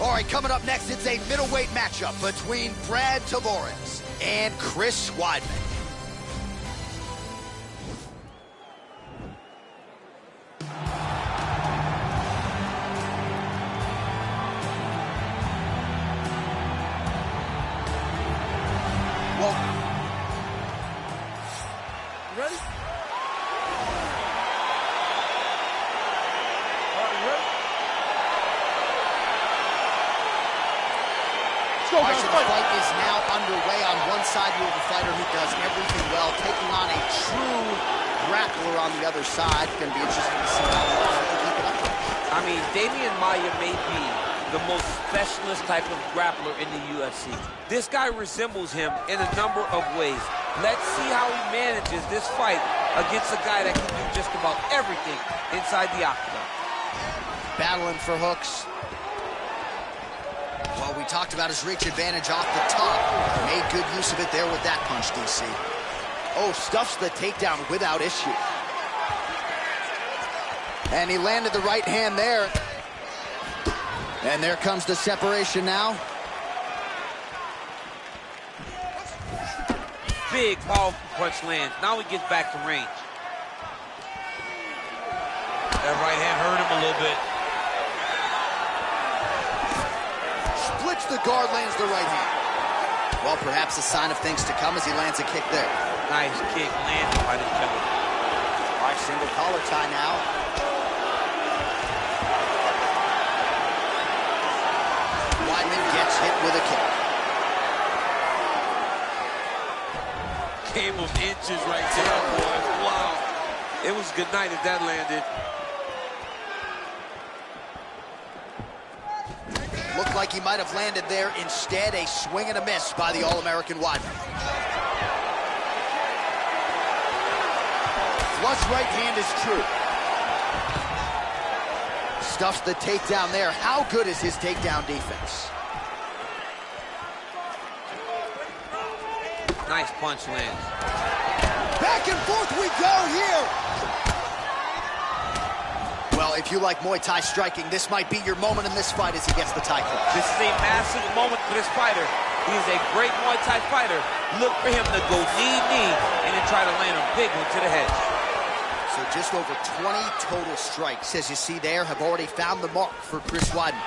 All right, coming up next, it's a middleweight matchup between Brad Tavares and Chris Weidman. Well, ready? All right, so the fight is now underway. On one side, you have a fighter who does everything well, taking on a true grappler on the other side. It's going to be interesting to see how long they keep it up with. I mean, Damian Maia may be the most specialist type of grappler in the UFC. This guy resembles him in a number of ways. Let's see how he manages this fight against a guy that can do just about everything inside the octagon. Battling for hooks. Well, we talked about his reach advantage off the top. Made good use of it there with that punch, DC. Oh, stuffs the takedown without issue. And he landed the right hand there. And there comes the separation now. Big, powerful punch lands. Now he gets back to range. That right hand hurt him a little bit. Splits the guard, lands the right hand. Well, perhaps a sign of things to come as he lands a kick there. Nice kick landed by the gentleman. All right, single collar tie now. Weidman gets hit with a kick. Game of inches right there, boys. Wow. It was good night if that landed. Looked like he might have landed there. Instead, a swing and a miss by the All-American Weidman. Flush right hand is true. Stuffs the takedown there. How good is his takedown defense? Nice punch lands. Back and forth we go here. Well, if you like Muay Thai striking, this might be your moment in this fight as he gets the Thai clutch. This is a massive moment for this fighter. He is a great Muay Thai fighter. Look for him to go knee, and then try to land a big one to the head. So just over 20 total strikes, as you see there, have already found the mark for Chris Weidman.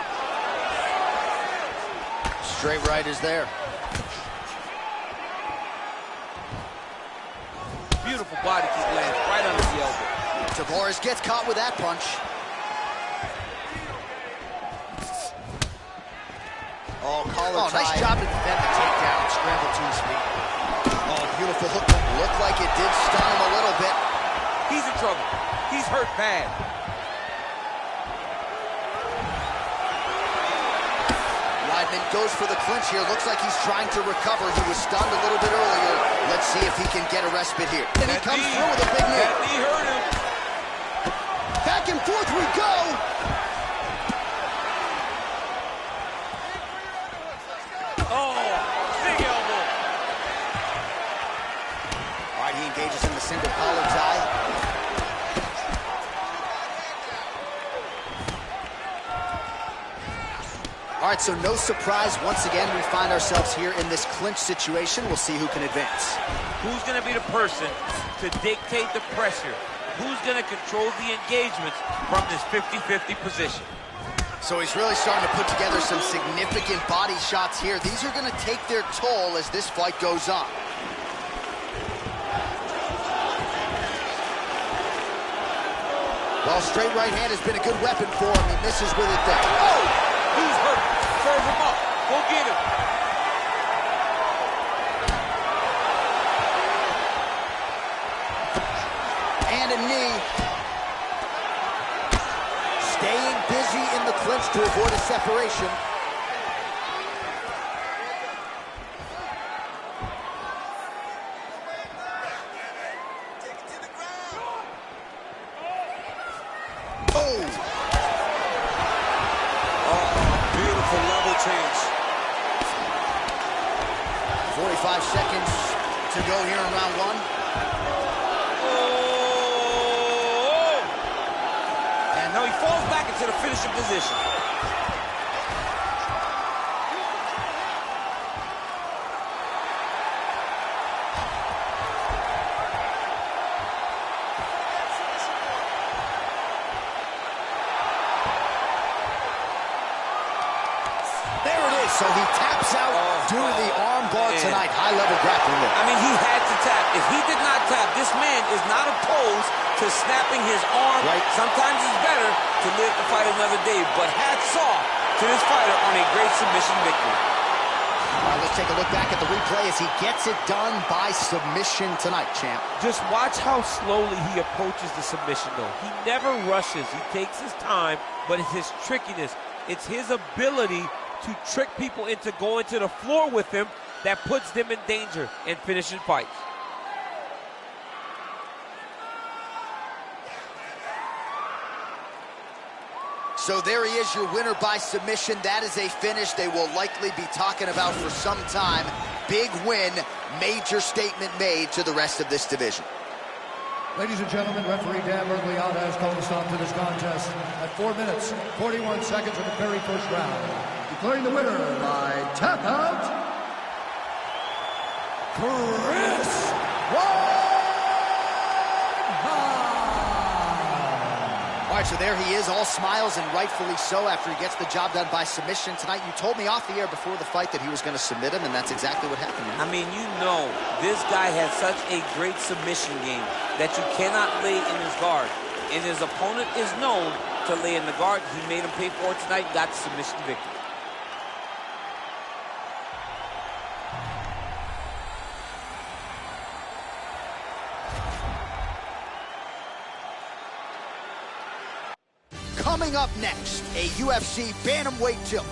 Straight right is there. Beautiful body kick lands right under the elbow. Tavares gets caught with that punch. Oh, collar tie. Nice job to defend the takedown. Scramble to his feet. Oh, beautiful hook. Looked like it did stun him a little bit. He's in trouble. He's hurt bad. Weidman goes for the clinch here. Looks like he's trying to recover. He was stunned a little bit earlier. Let's see if he can get a respite here. And he comes through with a big knee. That knee hurt him. Back and forth we go. Oh, big elbow. All right, he engages in the single collar tie. All right, so no surprise. Once again, we find ourselves here in this clinch situation. We'll see who can advance. Who's going to be the person to dictate the pressure? Who's going to control the engagements from this 50-50 position? So he's really starting to put together some significant body shots here. These are going to take their toll as this fight goes on. Well, straight right hand has been a good weapon for him. He misses with it there. Oh! Who's hurt? Serve him up. Go get him. And a knee. Staying busy in the clinch to avoid a separation. Oh! Beautiful level change. 45 seconds to go here in round one. And now he falls back into the finishing position. so he taps out due to the arm bar tonight. High-level grappling there. I mean, he had to tap. If he did not tap, this man is not opposed to snapping his arm. Right. Sometimes it's better to live to fight another day, but hats off to this fighter on a great submission victory. All right, let's take a look back at the replay as he gets it done by submission tonight, champ. Just watch how slowly he approaches the submission, though. He never rushes. He takes his time, but it's his trickiness. It's his ability to trick people into going to the floor with him that puts them in danger and finishing fights. So there he is, your winner by submission. That is a finish they will likely be talking about for some time. Big win, major statement made to the rest of this division. Ladies and gentlemen, referee Dan Bergliata has called a stop to this contest at 4 minutes, 41 seconds of the very first round. Declaring the winner by tap out, Chris Weidman. All right, so there he is, all smiles, and rightfully so after he gets the job done by submission tonight. You told me off the air before the fight that he was going to submit him, and that's exactly what happened. Man. I mean, you know, this guy has such a great submission game that you cannot lay in his guard. And his opponent is known to lay in the guard. He made him pay for it tonight, got the submission victory. Coming up next, a UFC bantamweight tilt.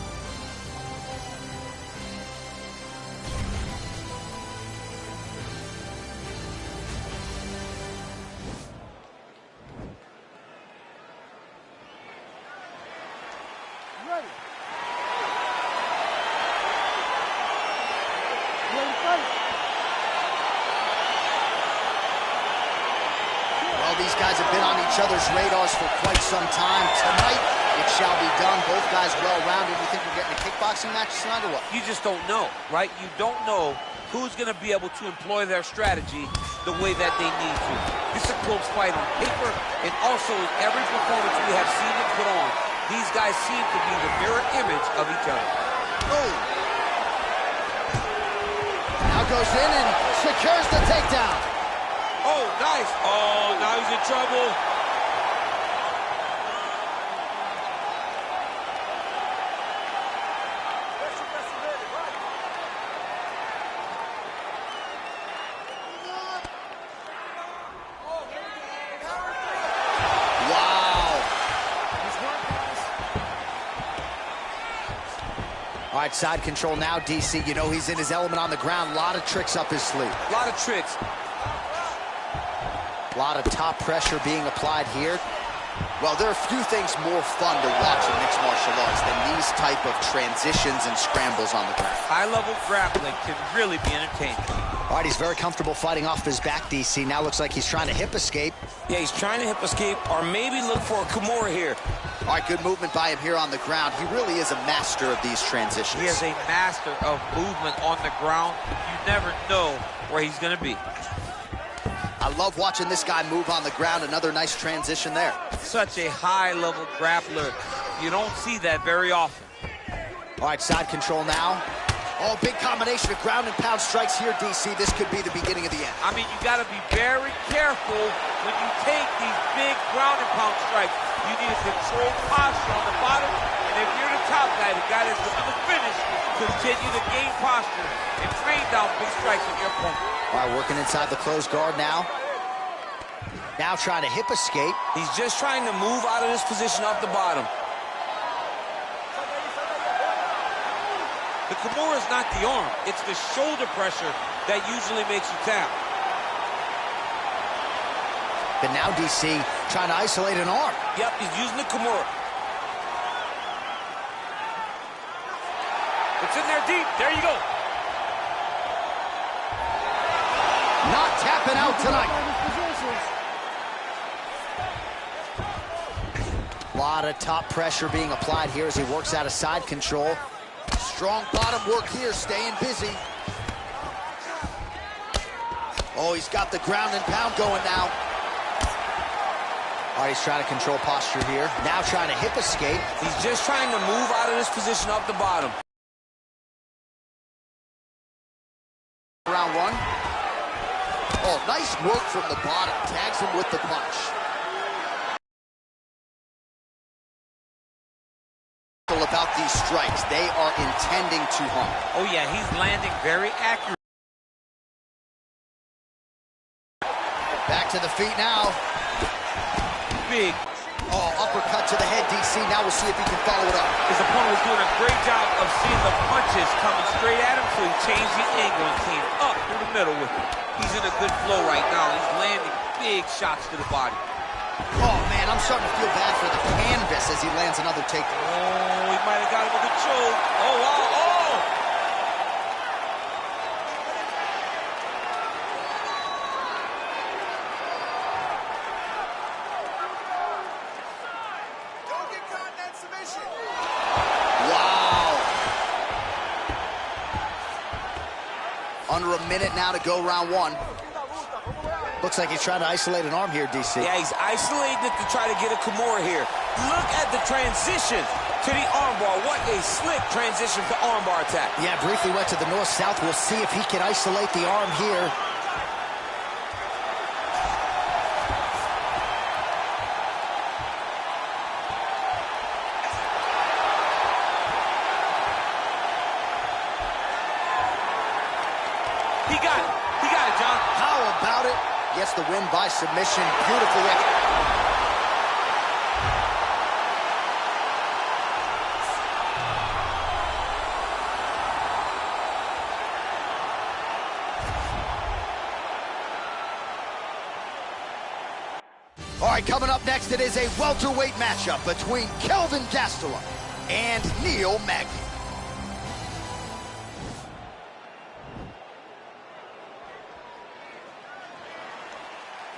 Ready. Ready to fight. Well, these guys have been on each other's radars for quite some time. Tonight, it shall be done. Both guys well-rounded. You think we're getting a kickboxing match tonight or what? You just don't know, right? You don't know who's going to be able to employ their strategy the way that they need to. This is a close fight on paper, and also in every performance we have seen them put on, these guys seem to be the mirror image of each other. Oh. Now goes in and secures the takedown. Oh, nice. Oh, now he's in trouble. All right, side control now, DC. You know he's in his element on the ground. A lot of tricks up his sleeve. A lot of tricks. A lot of top pressure being applied here. Well, there are few things more fun to watch in mixed martial arts than these type of transitions and scrambles on the ground. High-level grappling can really be entertaining. All right, he's very comfortable fighting off his back, DC. Now looks like he's trying to hip escape. Yeah, he's trying to hip escape or maybe look for a Kimura here. All right, good movement by him here on the ground. He really is a master of these transitions. He is a master of movement on the ground. You never know where he's going to be. I love watching this guy move on the ground. Another nice transition there. Such a high-level grappler. You don't see that very often. All right, side control now. Oh, big combination of ground and pound strikes here, DC. This could be the beginning of the end. I mean, you got to be very careful when you take these big ground and pound strikes. You need a controlled posture on the bottom, and if you're the top guy, the guy that's looking to finish, continue to gain posture and train down big strikes on your opponent. All right, working inside the closed guard now. Now trying to hip escape. He's just trying to move out of this position off the bottom. The Kimura is not the arm. It's the shoulder pressure that usually makes you tap. But now DC trying to isolate an arm. Yep, he's using the Kimura. It's in there deep. There you go. Not tapping out tonight. A lot of top pressure being applied here as he works out of side control. Strong bottom work here, staying busy. Oh, he's got the ground and pound going now. All right, he's trying to control posture here. Now trying to hip escape. He's just trying to move out of this position off the bottom. Oh, nice work from the bottom. Tags him with the punch. About these strikes, they are intending to harm. Oh yeah, he's landing very accurate. Back to the feet now. Big. Oh, uppercut to the head, DC. Now we'll see if he can follow it up. His opponent was doing a great job of seeing the punches coming straight at him, so he changed the angle and came up through the middle with it. He's in a good flow right now. He's landing big shots to the body. Oh, man, I'm starting to feel bad for the canvas as he lands another takedown. Oh, he might have got him with a choke. Oh, wow, oh! Don't get caught in that submission. Wow. Under a minute now to go round one. Looks like he's trying to isolate an arm here, DC. Yeah, he's isolating it to try to get a Kimura here. Look at the transition to the armbar. What a slick transition to armbar attack. Yeah, briefly went to the north-south. We'll see if he can isolate the arm here. He got it. He got it, John. How about it? Gets the win by submission. Beautifully executed. All right, coming up next, it is a welterweight matchup between Kelvin Gastelum and Neil Magny.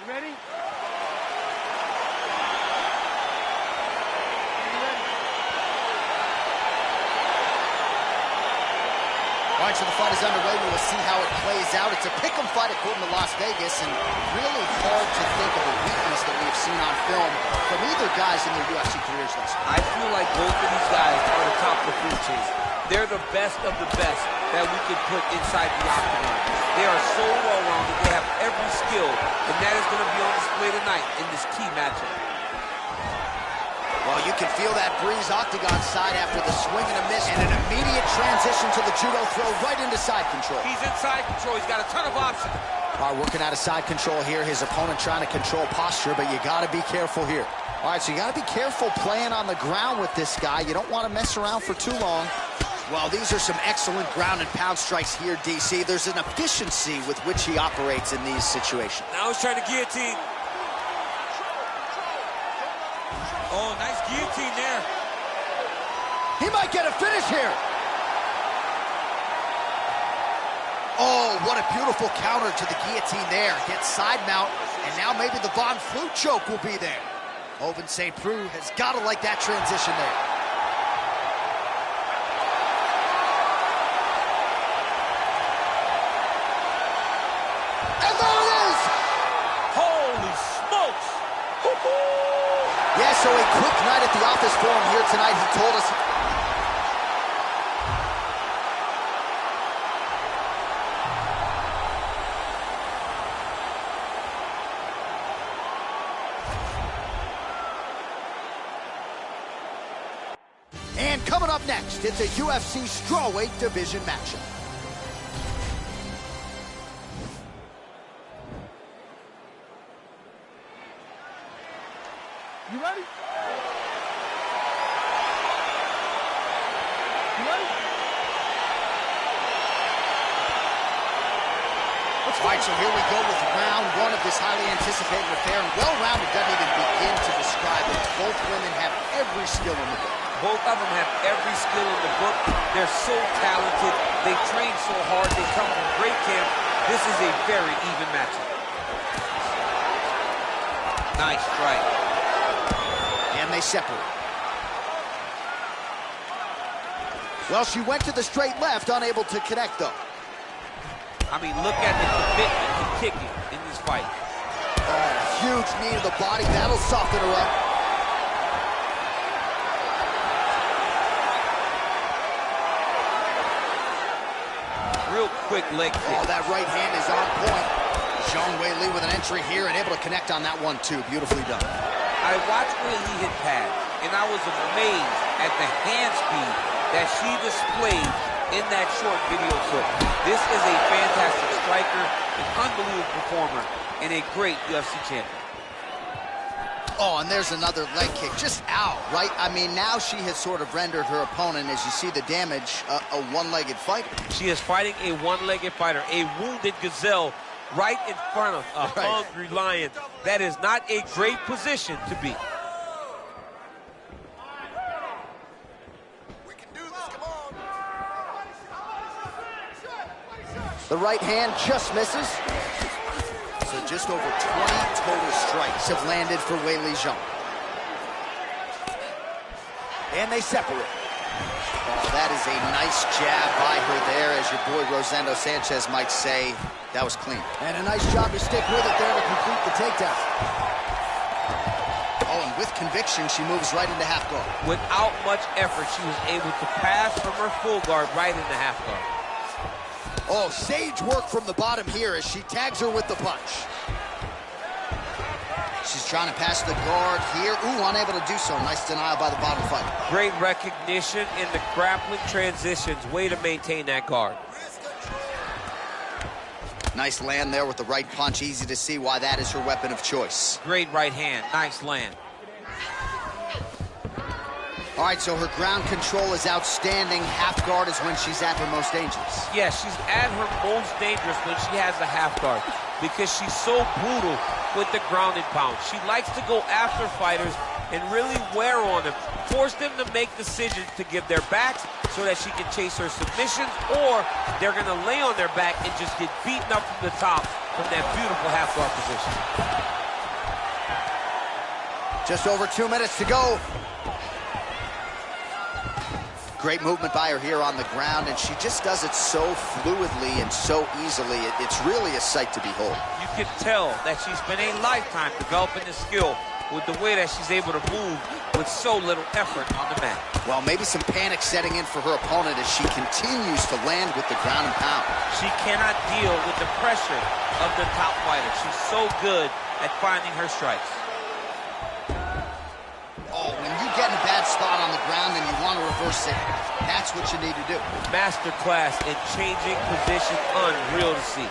You ready? All right, so the fight is underway. We will see how it plays out. It's a pick'em fight according to Las Vegas, and really hard to think of a weakness that we have seen on film from either guys in their UFC careers thus far. I feel like both of these guys are the top of the food chain. They're the best of the best that we could put inside the octagon. They are so well-rounded. They have every skill, and that is going to be on display tonight in this key matchup. Well, you can feel that breeze octagon side after the swing and a miss, and an immediate transition to the judo throw right into side control. He's in side control. He's got a ton of options. All right, working out of side control here. His opponent trying to control posture, but you got to be careful here. All right, so you got to be careful playing on the ground with this guy. You don't want to mess around for too long. Well, these are some excellent ground and pound strikes here, DC. There's an efficiency with which he operates in these situations. Now he's trying to guillotine. Oh, nice guillotine there. He might get a finish here. Oh, what a beautiful counter to the guillotine there. Gets side mount, and now maybe the Von Flute choke will be there. Ovince St. Preux has got to like that transition there. And there it is! Holy smokes! Yeah, so a quick night at the office for him here tonight. He told us. And coming up next, it's a UFC strawweight division matchup. You ready? You ready? All right, so here we go with round one of this highly anticipated affair. And well-rounded doesn't even begin to describe it. Both women have every skill in the book. Both of them have every skill in the book. They're so talented. They train so hard. They come from great camp. This is a very even matchup. Nice strike. And they separate. Well, she went to the straight left, unable to connect, though. I mean, look at the commitment to kicking in this fight. Oh, huge knee to the body. That'll soften her up. Real quick leg kick. Oh, that right hand is on point. Sean Weili with an entry here and able to connect on that one, too. Beautifully done. I watched Weili hit pad, and I was amazed at the hand speed that she displayed in that short video clip. This is a fantastic striker, an unbelievable performer, and a great UFC champion. Oh, and there's another leg kick, just out, right? I mean, now she has sort of rendered her opponent, as you see the damage, a one-legged fighter. She is fighting a one-legged fighter, a wounded gazelle right in front of a hungry lion. That is not a great position to be. We can do this, come on. The right hand just misses. So just over 20 total strikes have landed for Weili Zhang. And they separate. Oh, that is a nice jab by her there, as your boy Rosendo Sanchez might say. That was clean. And a nice job to stick with it there to complete the takedown. Oh, and with conviction, she moves right into half guard. Without much effort, she was able to pass from her full guard right into half guard. Oh, sage work from the bottom here as she tags her with the punch. She's trying to pass the guard here. Ooh, unable to do so. Nice denial by the bottom fighter. Great recognition in the grappling transitions. Way to maintain that guard. Nice land there with the right punch. Easy to see why that is her weapon of choice. Great right hand. Nice land. All right, so her ground control is outstanding. Half guard is when she's at her most dangerous. Yes, she's at her most dangerous when she has the half guard because she's so brutal with the ground and pound. She likes to go after fighters and really wear on them, force them to make decisions to give their backs so that she can chase her submissions, or they're going to lay on their back and just get beaten up from the top from that beautiful half guard position. Just over 2 minutes to go. Great movement by her here on the ground, and she just does it so fluidly and so easily. It's really a sight to behold. You can tell that she's been a lifetime developing this skill with the way that she's able to move with so little effort on the mat. Well, maybe some panic setting in for her opponent as she continues to land with the ground and pound. She cannot deal with the pressure of the top fighter. She's so good at finding her strikes. Oh, when you get in a bad spot on the ground and you want to reverse it, that's what you need to do. Masterclass in changing position, unreal to see.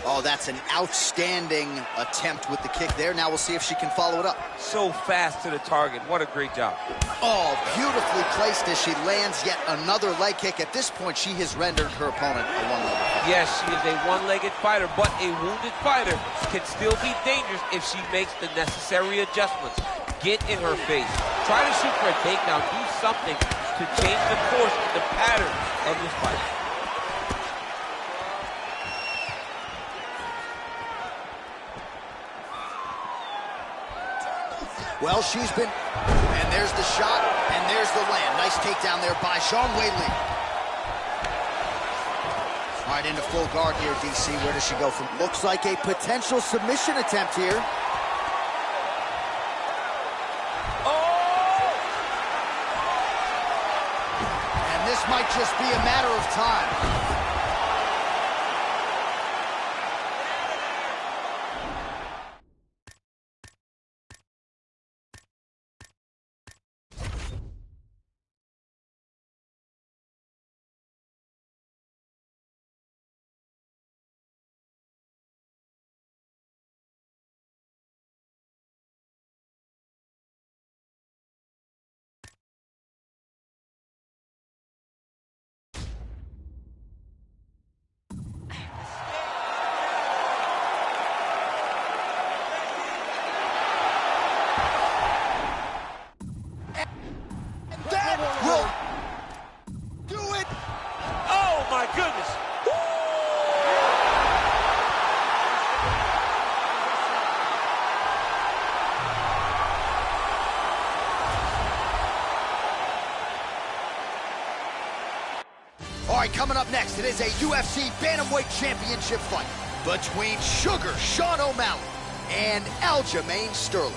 Oh, that's an outstanding attempt with the kick there. Now we'll see if she can follow it up. So fast to the target. What a great job. Oh, beautifully placed as she lands yet another leg kick. At this point, she has rendered her opponent a one-legged fighter. Yes, she is a one-legged fighter, but a wounded fighter can still be dangerous if she makes the necessary adjustments. Get in her face. Try to shoot for a takedown. Do something to change the course and the pattern of this fight. Well, she's been, and there's the shot, and there's the land. Nice takedown there by Sean Weili. All right, into full guard here, DC. Where does she go from? Looks like a potential submission attempt here. Oh! And this might just be a matter of time. My goodness. All right, coming up next, it is a UFC Bantamweight Championship fight between Sugar Sean O'Malley and Aljamain Sterling.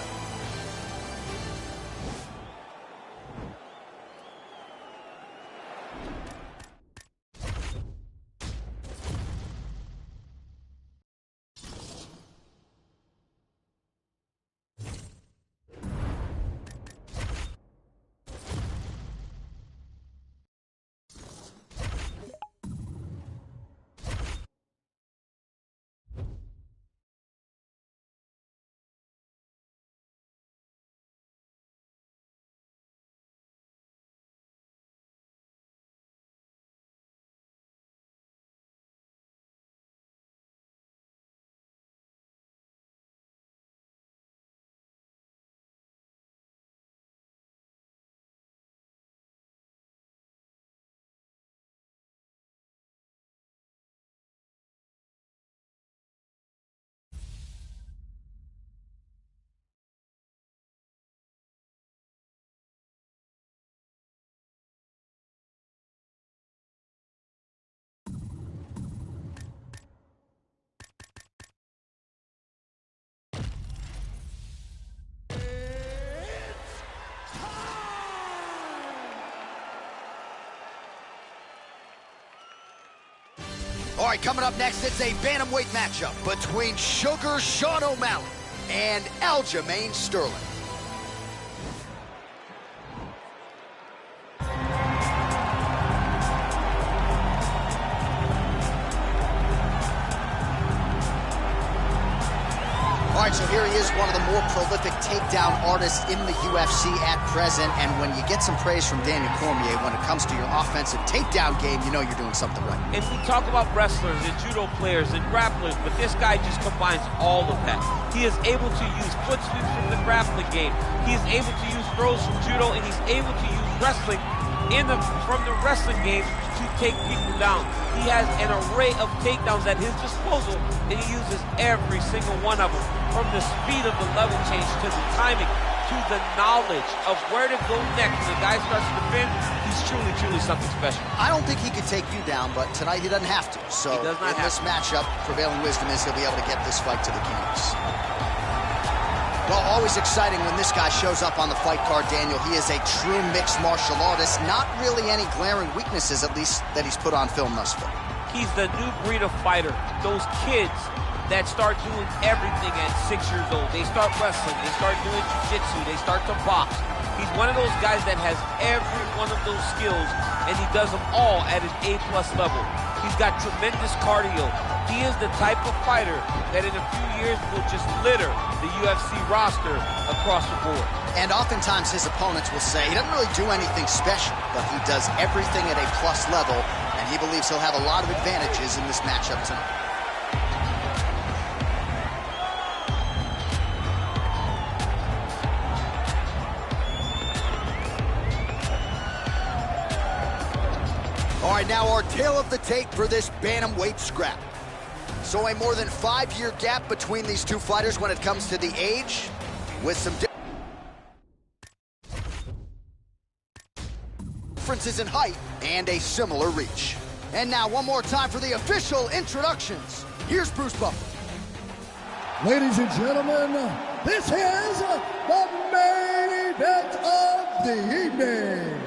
All right, coming up next, it's a bantamweight matchup between Sugar Sean O'Malley and Aljamain Sterling. All right, so here he is, one of the more prolific takedown artists in the UFC at present. And when you get some praise from Daniel Cormier when it comes to your offensive takedown game, you know you're doing something right. And we talk about wrestlers and judo players and grapplers, but this guy just combines all of that. He is able to use foot sweeps from the grappling game. He is able to use throws from judo, and he's able to use wrestling from the wrestling game to take people down. He has an array of takedowns at his disposal, and he uses every single one of them. From the speed of the level change to the timing to the knowledge of where to go next. When the guy starts to defend, he's truly, truly something special. I don't think he could take you down, but tonight he doesn't have to. So in this matchup, prevailing wisdom is he'll be able to get this fight to the canvas. Well, always exciting when this guy shows up on the fight card, Daniel. He is a true mixed martial artist. Not really any glaring weaknesses, at least, that he's put on film thus far. He's the new breed of fighter. Those kids that start doing everything at 6 years old. They start wrestling, they start doing jiu-jitsu, they start to box. He's one of those guys that has every one of those skills, and he does them all at an A+ level. He's got tremendous cardio. He is the type of fighter that in a few years will just litter the UFC roster across the board. And oftentimes his opponents will say he doesn't really do anything special, but he does everything at a plus level, and he believes he'll have a lot of advantages in this matchup tonight. All right, now our tale of the tape for this bantamweight scrap. So a more than 5-year gap between these two fighters when it comes to the age, with some differences in height and a similar reach. And now one more time for the official introductions. Here's Bruce Buffer. Ladies and gentlemen, this is the main event of the evening.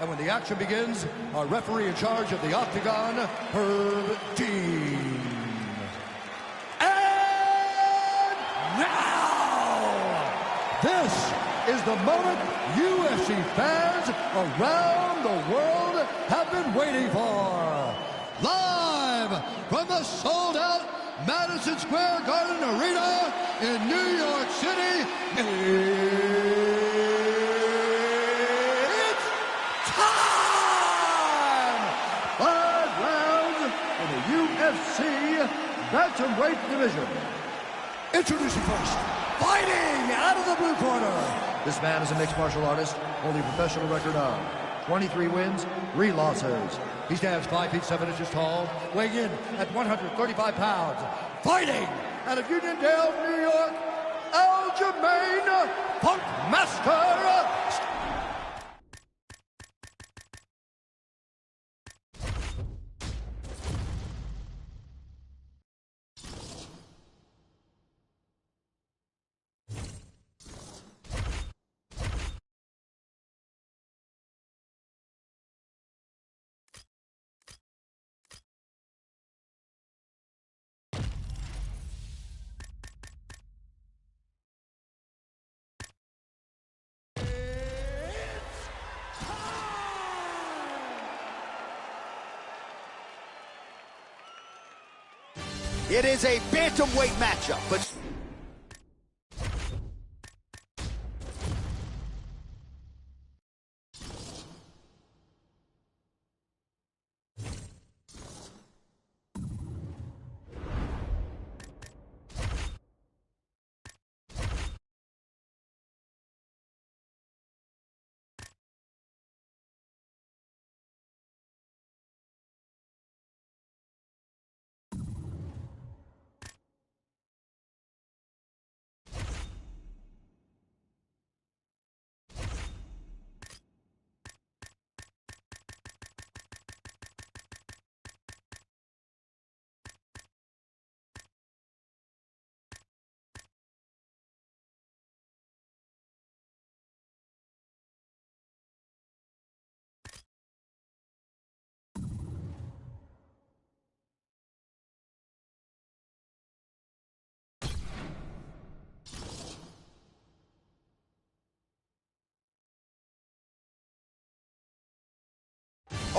And when the action begins, our referee in charge of the Octagon, Herb Dean. And now, this is the moment UFC fans around the world have been waiting for. Live from the sold-out Madison Square Garden Arena in New York City, UFC bantamweight division. Introducing first, fighting out of the blue corner. This man is a mixed martial artist, holding a professional record of 23 wins, 3 losses. He stands 5 feet 7 inches tall, weighing in at 135 pounds. Fighting out of Uniondale, New York, Aljamain Funkmaster. It is a bantamweight matchup, but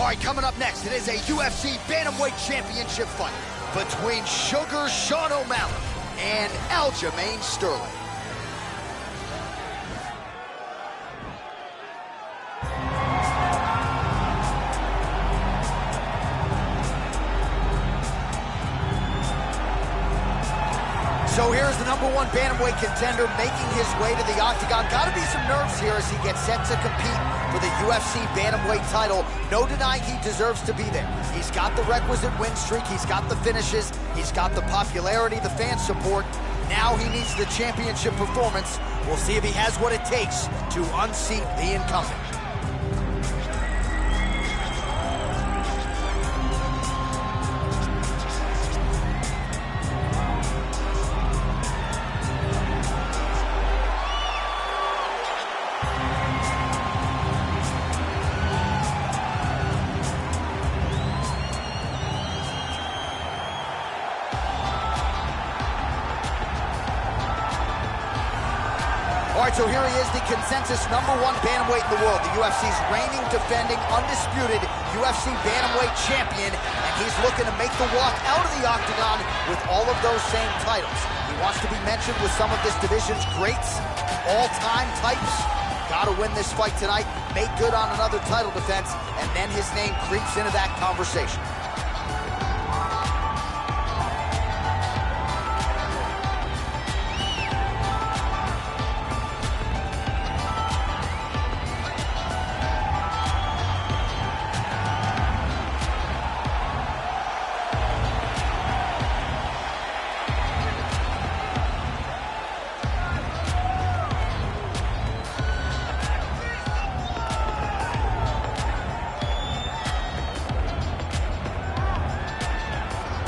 All right, coming up next, it is a UFC Bantamweight Championship fight between Sugar Sean O'Malley and Aljamain Sterling. So here's the #1 bantamweight contender making his way to the octagon. Gotta be some nerves here as he gets set to compete for the UFC bantamweight title. No denying he deserves to be there. He's got the requisite win streak, he's got the finishes, he's got the popularity, the fan support. Now he needs the championship performance. We'll see if he has what it takes to unseat the incumbent. All right, so here he is, the consensus #1 bantamweight in the world, the UFC's reigning, defending, undisputed UFC bantamweight champion, and he's looking to make the walk out of the octagon with all of those same titles. He wants to be mentioned with some of this division's greats, all-time types. Got to win this fight tonight, make good on another title defense, and then his name creeps into that conversation.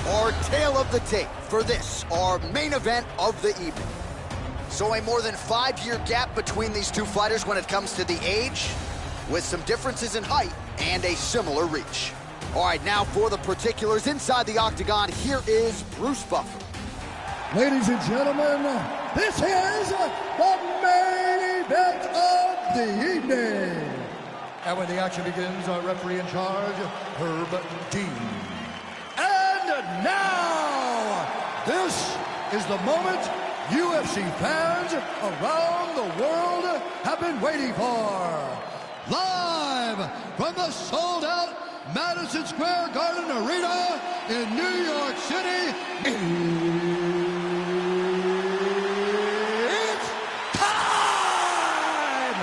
Our tale of the tape for this, our main event of the evening. So a more than 5-year gap between these two fighters when it comes to the age, with some differences in height and a similar reach. All right, now for the particulars inside the octagon, here is Bruce Buffer. Ladies and gentlemen, this is the main event of the evening. And when the action begins, our referee in charge, Herb Dean. And now, this is the moment UFC fans around the world have been waiting for. Live from the sold-out Madison Square Garden Arena in New York City, it's time!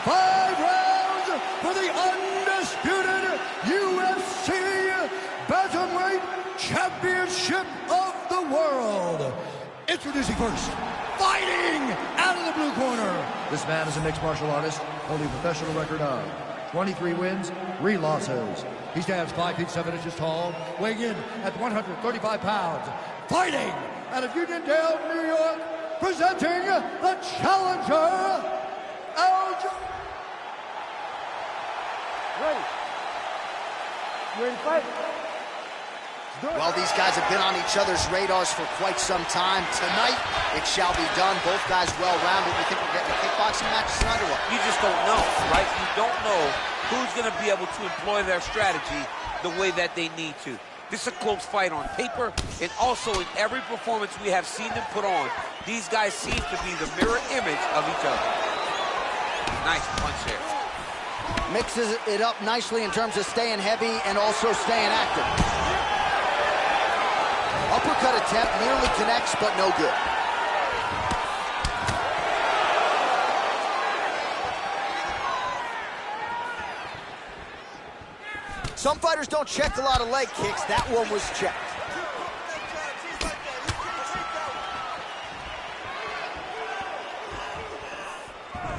5 rounds for the undisputed UFC Bantamweight Championship of the world. Introducing first, fighting out of the blue corner. This man is a mixed martial artist, holding a professional record of 23 wins, 3 losses. He stands 5 feet 7 inches tall, weighing in at 135 pounds. Fighting out of Uniondale, New York, presenting the challenger, Ready. You ready to fight? Well, these guys have been on each other's radars for quite some time. Tonight, it shall be done. Both guys well-rounded. You think we're getting a kickboxing match tonight or what? You just don't know, right? You don't know who's going to be able to employ their strategy the way that they need to. This is a close fight on paper, and also in every performance we have seen them put on, these guys seem to be the mirror image of each other. Nice punch there. Mixes it up nicely in terms of staying heavy and also staying active. Uppercut attempt nearly connects, but no good. Some fighters don't check a lot of leg kicks. That one was checked.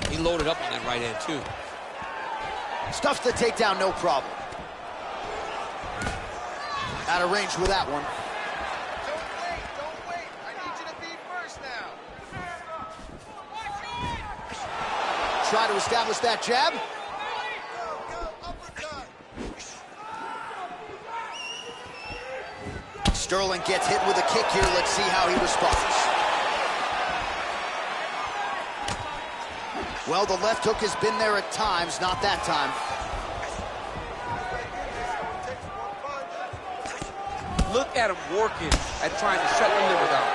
He loaded up on that right hand, too. Stuffs the takedown, no problem. Out of range with that one. Don't wait. I need you to be first now. Try to establish that jab. Go, uppercut. Sterling gets hit with a kick here. Let's see how he responds. Well, the left hook has been there at times, not that time. Look at him working at trying to shut the liver down.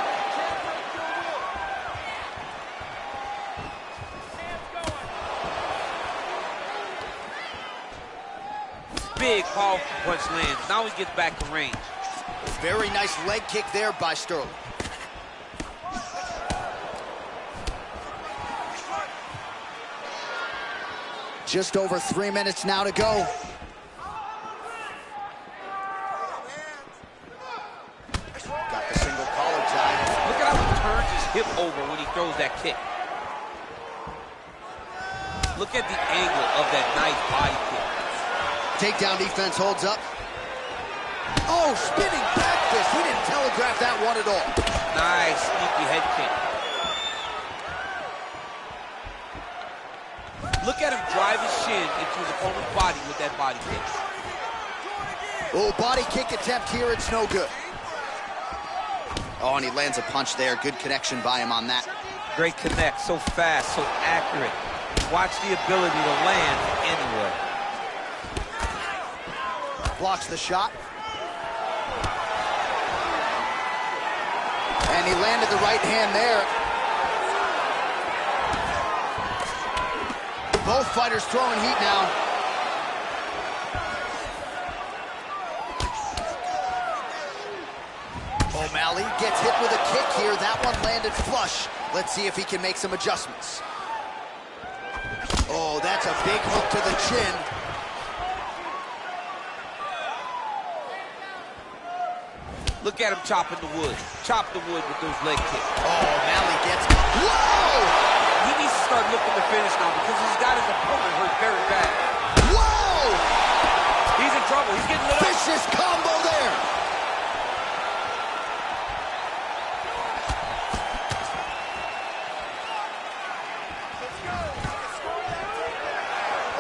Big, powerful punch lands. Now he gets back to range. Very nice leg kick there by Sterling. Just over 3 minutes now to go. Got the single collar tie. Look at how he turns his hip over when he throws that kick. Look at the angle of that nice body kick. Takedown defense holds up. Oh, spinning back fist. He didn't telegraph that one at all. Nice, sneaky head kick. Look at him drive his shin into his opponent's body with that body kick. Oh, body kick attempt here. It's no good. Oh, and he lands a punch there. Good connection by him on that. Great connect, so fast, so accurate. Watch the ability to land anywhere. Blocks the shot. And he landed the right hand there. Both fighters throwing heat now. O'Malley gets hit with a kick here. That one landed flush. Let's see if he can make some adjustments. Oh, that's a big hook to the chin. Look at him chopping the wood. Chop the wood with those leg kicks. Oh, O'Malley gets... Whoa! He needs to start looking to finish now because he's got his opponent hurt very bad. Whoa! He's in trouble. He's getting lit up. Vicious combo there.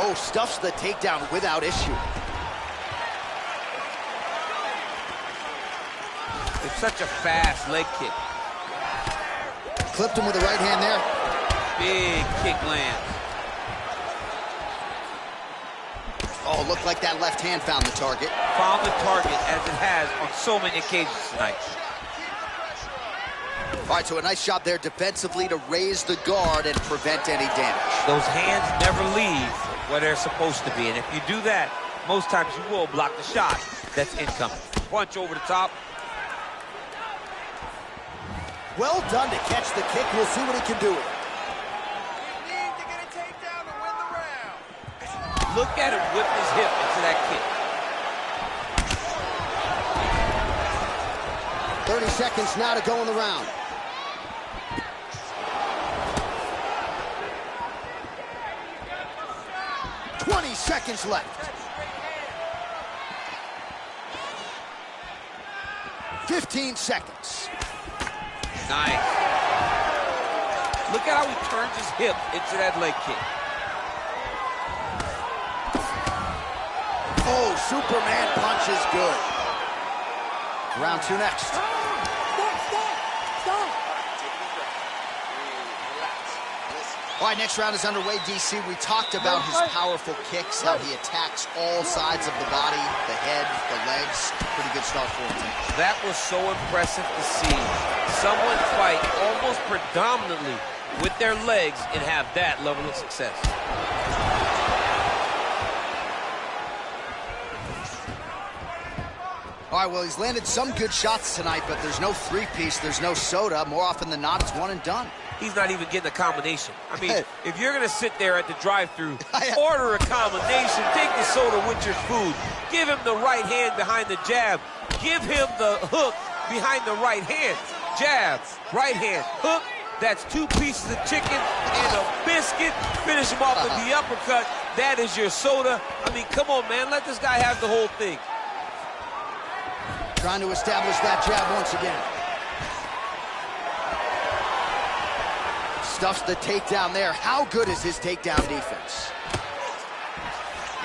Oh, stuffs the takedown without issue. It's such a fast leg kick. Clipped him with the right hand there. Big kick lands. Oh, looked like that left hand found the target. Found the target as it has on so many occasions tonight. All right, so a nice job there defensively to raise the guard and prevent any damage. Those hands never leave where they're supposed to be, and if you do that, most times you will block the shot that's incoming. Punch over the top. Well done to catch the kick. We'll see what he can do with it. You need to get a takedown to win the round. Look at him whip his hip into that kick. 30 seconds now to go in the round. Seconds left. 15 seconds. Nice. Look at how he turns his hip into that leg kick. Oh, Superman punch is good. Round 2 next. All right, next round is underway, DC. We talked about his powerful kicks, how he attacks all sides of the body, the head, the legs. Pretty good start for him. That was so impressive to see. Someone fight almost predominantly with their legs and have that level of success. All right, well, he's landed some good shots tonight, but there's no three-piece, there's no soda. More often than not, it's one and done. He's not even getting a combination. I mean, if you're going to sit there at the drive-thru, order a combination, take the soda with your food, give him the right hand behind the jab, give him the hook behind the right hand. Jab, right hand, hook, that's 2 pieces of chicken and a biscuit. Finish him off with the uppercut. That is your soda. I mean, come on, man, let this guy have the whole thing. Trying to establish that jab once again. Stuffs the takedown there. How good is his takedown defense?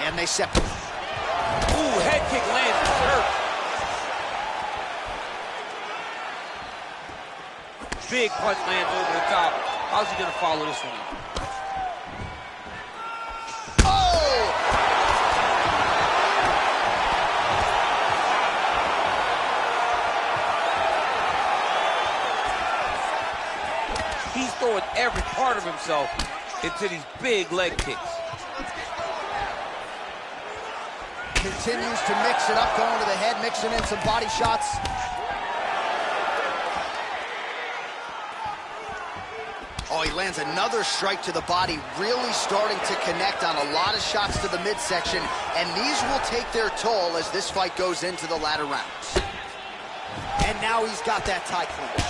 And they separate. Ooh, head kick lands. It's hurt. Big punch lands over the top. How's he going to follow this one? every part of himself into these big leg kicks. Continues to mix it up, going to the head, mixing in some body shots. Oh, he lands another strike to the body, really starting to connect on a lot of shots to the midsection, and these will take their toll as this fight goes into the latter rounds. And now he's got that tie clinch.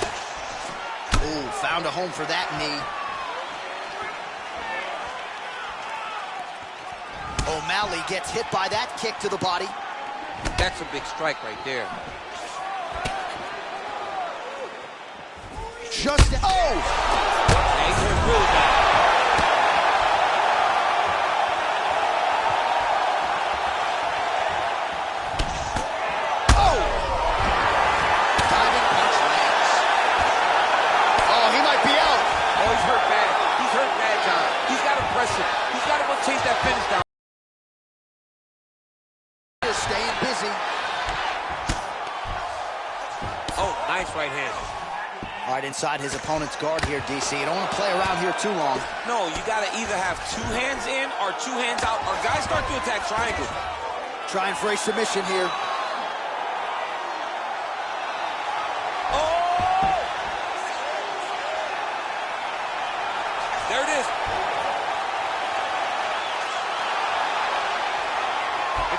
Ooh, found a home for that knee. O'Malley gets hit by that kick to the body. That's a big strike right there. Just, oh! Yeah, he's hurt really bad. Oh! Diving punch lands. Oh, he might be out. Oh, he's hurt bad. He's hurt bad, John. He's got to press it. He's got to go chase that finish down. Staying busy. Oh, nice right hand. All right, inside his opponent's guard here, DC. You don't want to play around here too long. No, you got to either have two hands in or two hands out, or guys start to attack triangle. Trying for a submission here. Oh! There it is.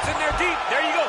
It's in there deep. There you go.